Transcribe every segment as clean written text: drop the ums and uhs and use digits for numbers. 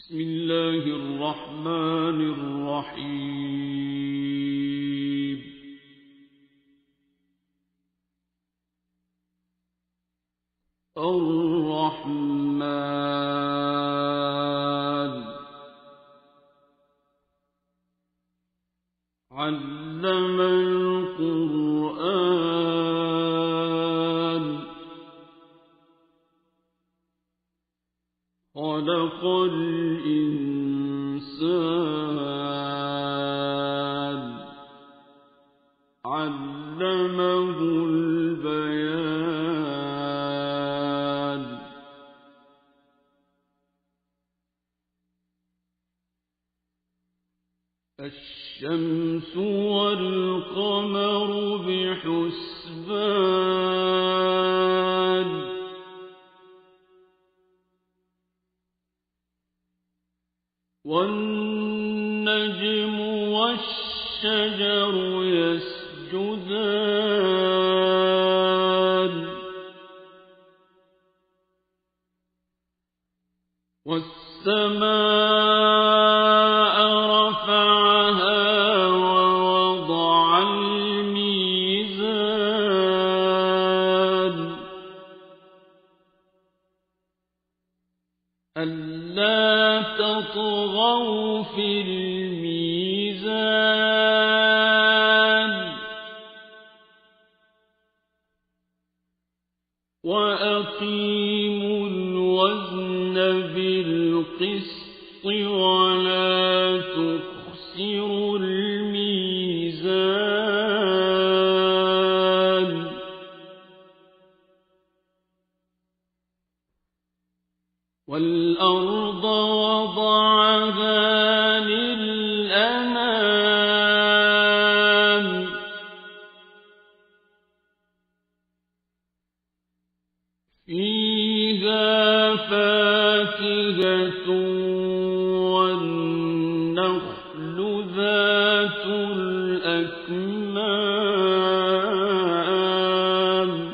بسم الله الرحمن الرحيم. الرحمن علم القرآن خلق الإنسان علمه البيان. الشمس والقمر بحسبان والنجم والشجر يسجدان والسماء رفعها ووضع الميزان ألا تطغوا في الميزان وأقيموا الوزن بالقسط ولا تخسروا الميزان والأرض وضعها للأنام فيها فاكهة والنخل ذات الأكمام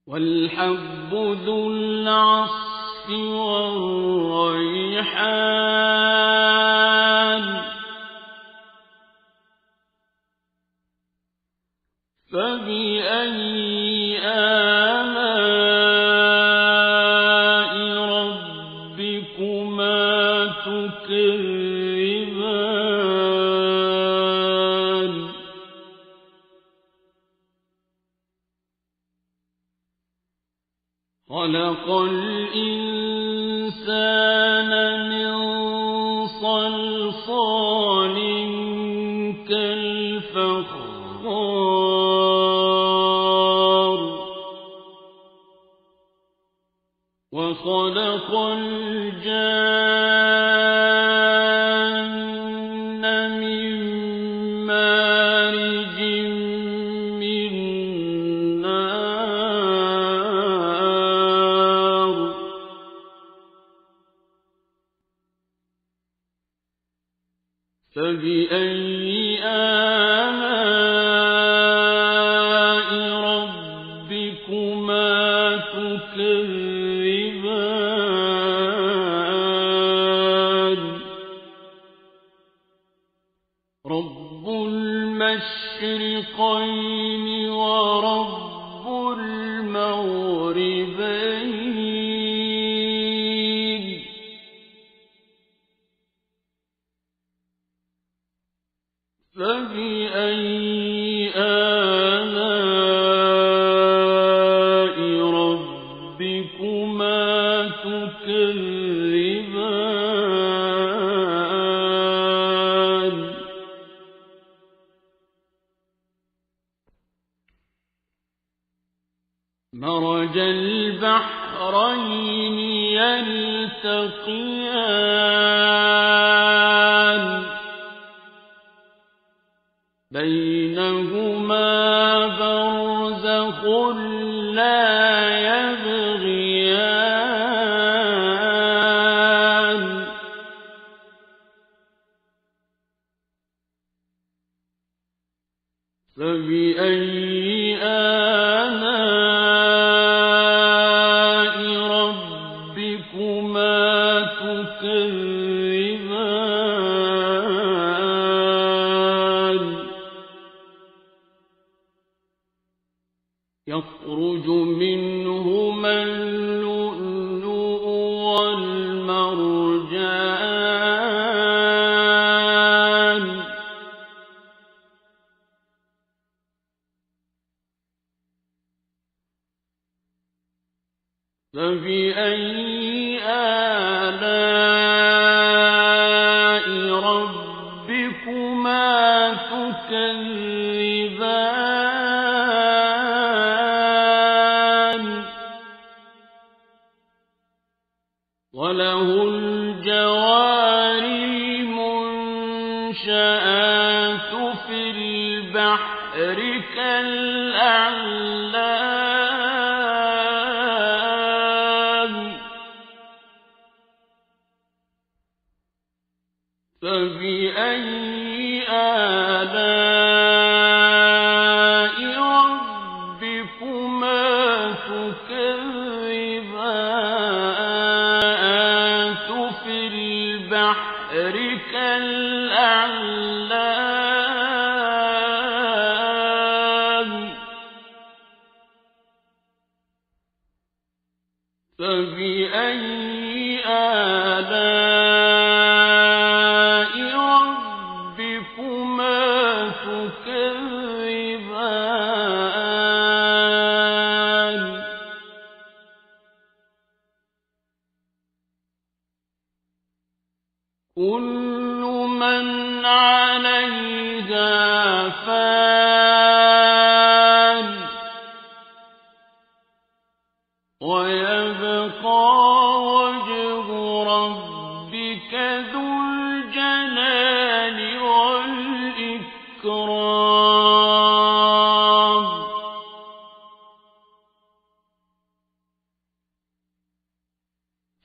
والحب ذو العصف والريحان فبأي آلاء ربكما تكذبان خلق الإنسان من صلصال كالفخار وخلق الجان من مارج من نار فبأي آلاء ربكما تكذبان رب المشرقين ورب المغربين فبأي آلاء ربكما تكذبان مرج البحرين يلتقيان بينهما برزخ لا يبغيان فبأي آلاء يخرج منهما اللؤلؤ والمرجان فبأي آلاء ربكما تكذبان وله الجوار المنشآت في البحر كالأعلام فبأي آلاء ربكما تكذبان في البحر كالأعلام فبأي آلاء ربكما تكذبان كل من عليها فان ويبقى وجه ربك ذو الجلال والإكرام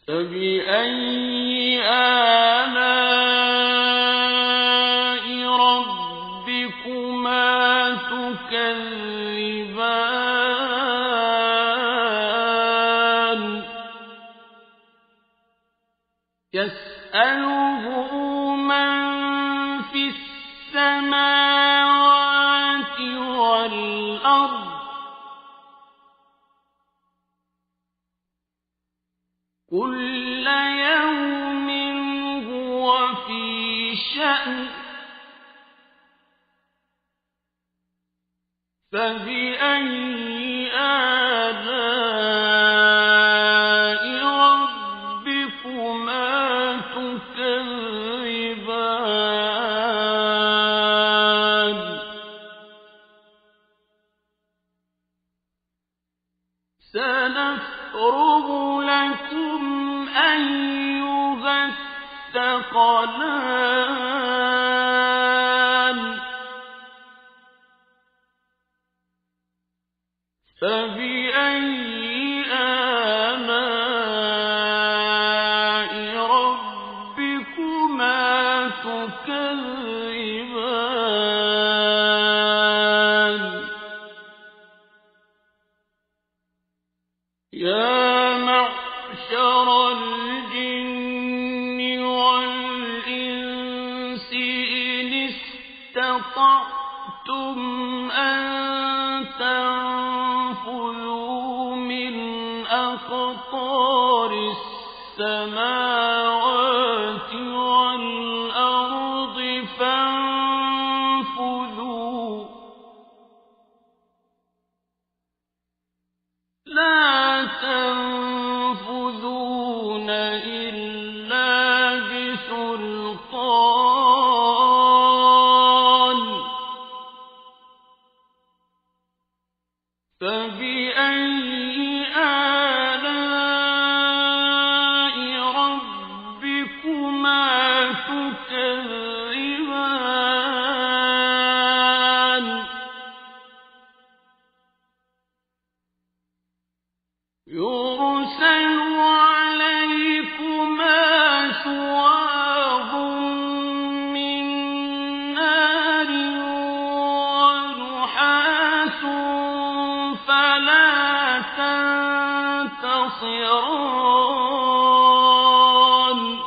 فبأي آلاء ربكما تكذبان يسأله من في السماوات والأرض كل يوم هو في شأن فبأي آلاء ربكما تكذبان سنفرغ لكم أيها الثقلان فبأي آلاء ربكما تكذبان يا معشر الجن والإنس إن استطعتم أن تنفذوا من أقطار السماوات والأرض فانفذوا لا تنفذون إلا بسلطان فبأي آلاء ربكما تكذبان يرسل عليكما شواظ من نار ونحاس فلا تنتصران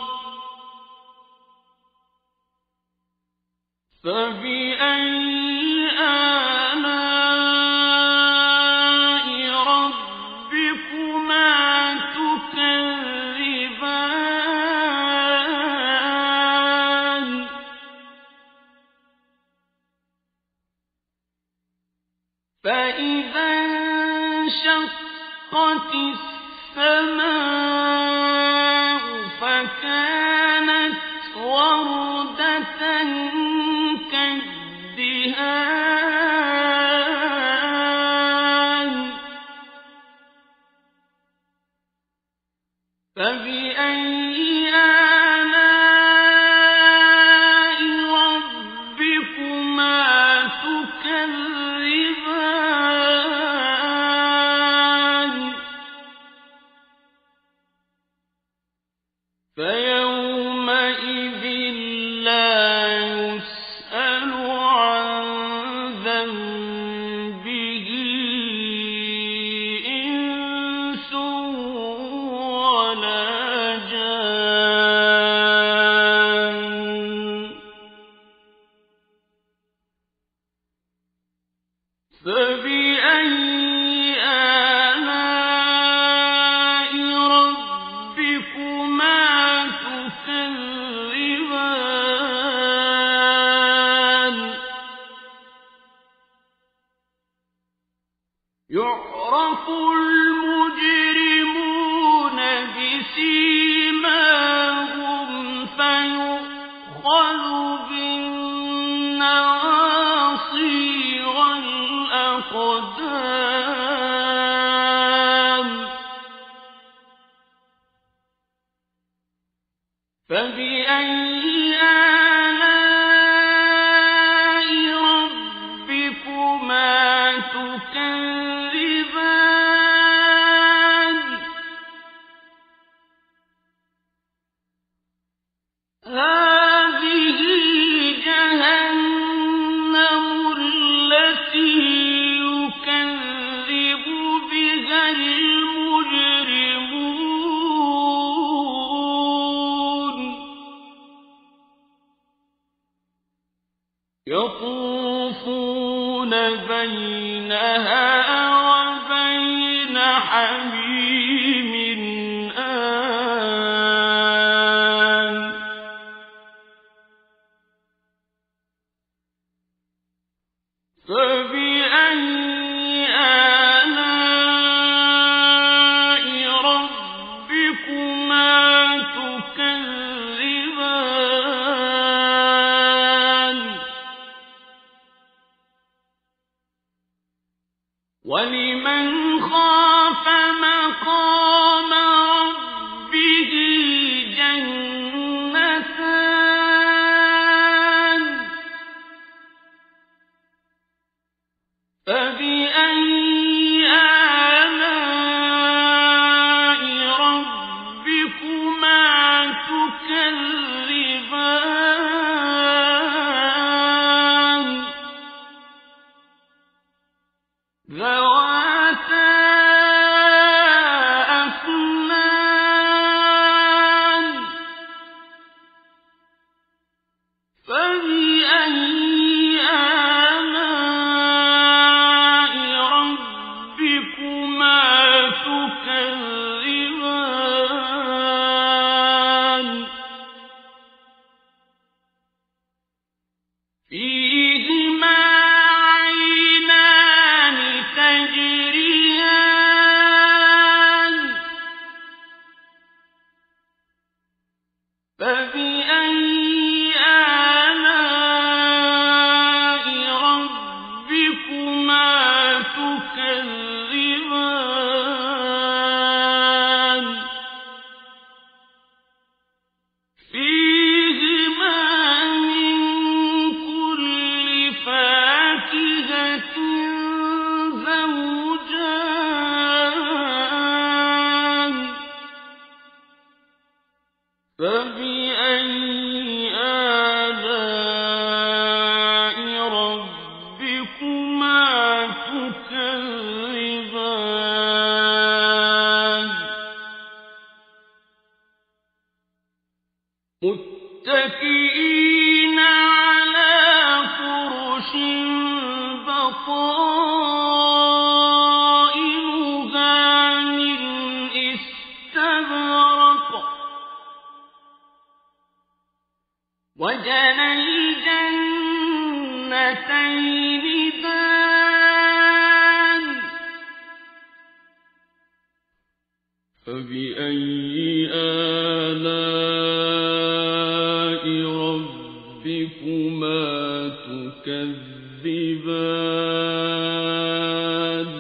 فبأي آلاء تكذبان فإذا انشقت السماء فكانت وردة كالدهان فبأي آلاء ربكما تكذبان فيومئذ لا يسأل عن ذنبه إنس ولا جان فبأي آلاء ربكما تكذبان يعرف المجرمون بسيماهم فيؤخذ بالنواصي والأقدام فبأي آلاء ربكما تكذبان هذه جهنم التي يكذب بها المجرمون يطوفون بينها وبين حميم آن فبأي آلاء ربكما تكذبان ولمن خاف مقام ربه جنتان فبأي آلاء ربكما تكذبان ذواتا أفنان فبأي آلاء ربكما تكذبان فيهما عينان تجريان فبأي آلاء ربكما تكذبان فيهما من كل فاكهة زوجان فبأي آلاء ربكما تكذبان متكئين على فرش بطائنها من فبأي آلاء ربكما تكذبان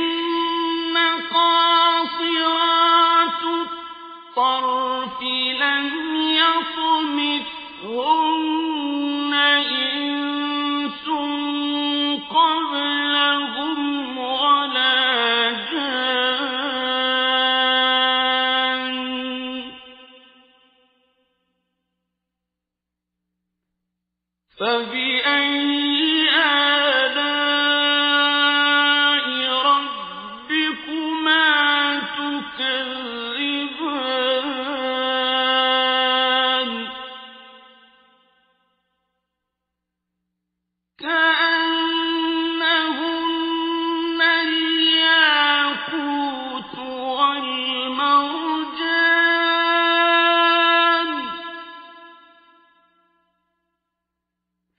فيهن قاصرات الطرف لم يطمثهن إنس قبلهم ولا جان فبأي آلاء ربكما تكذبان كأنهن الياقوت والمرجان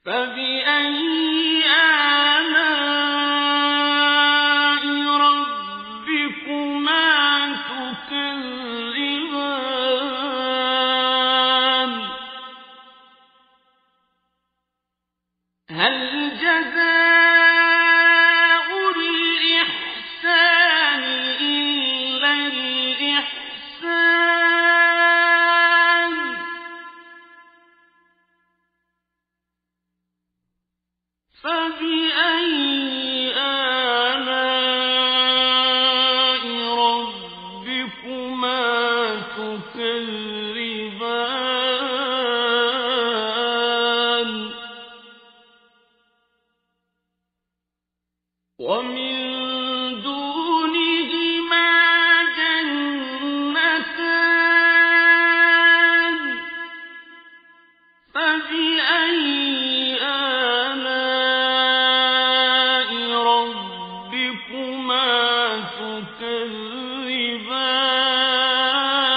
فبأي آلاء ربكما تكذبان هل جزاء الإحسان إلا الإحسان فبأي آلاء ربكما تكذبان ومن دونهما جنتان فبأي آلاء ربكما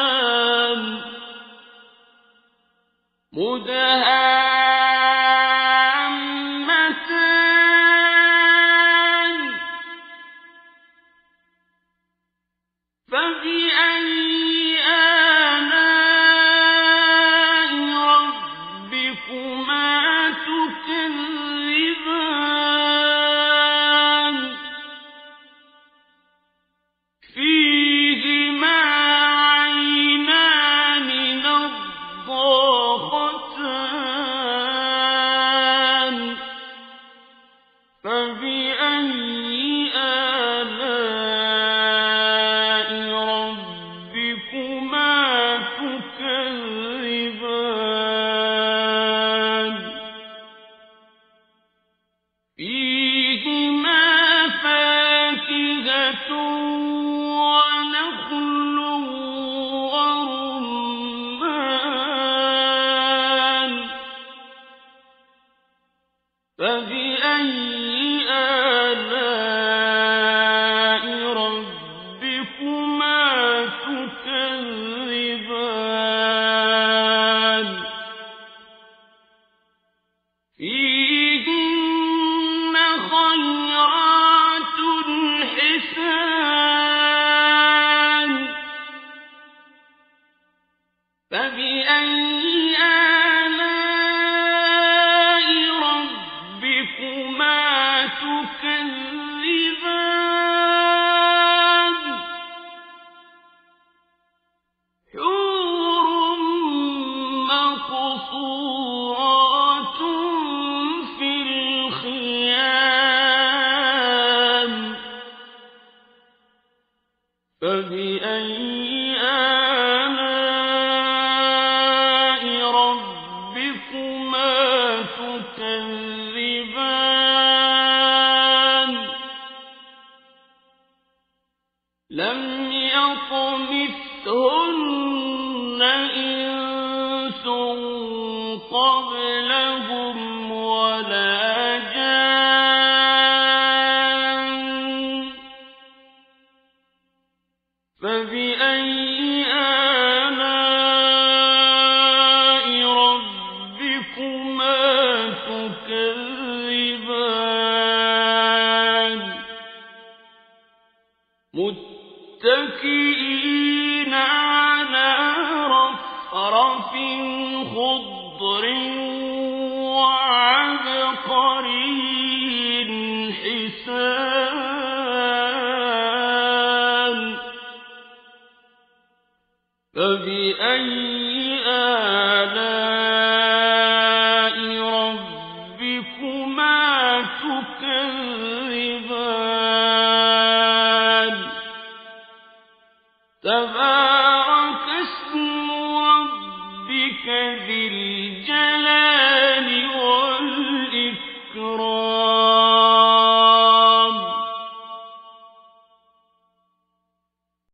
تكذبان مدهامتان فبأي آلاء ربكما تكذبان فيهما عينان نضاختان فبأي آلاء ربكما تكذبان فيهما فاكهة ونخل ورمان فبأي آلاء ربكما تكذبان فيهن خيرات حسان فبأي آلاء ربكما تكذبان حور مقصورات في الخيام فبأي آلاء ربكما تكذبان لم يطمثهن إنس قبلهم ولا جان فبأي آلاء ربكما تكذبان متكئين على رفرف خضر وعبقري حسان فبأي آلاء ربكما تكذبان تبارك اسم ربك ذي الجلال والإكرام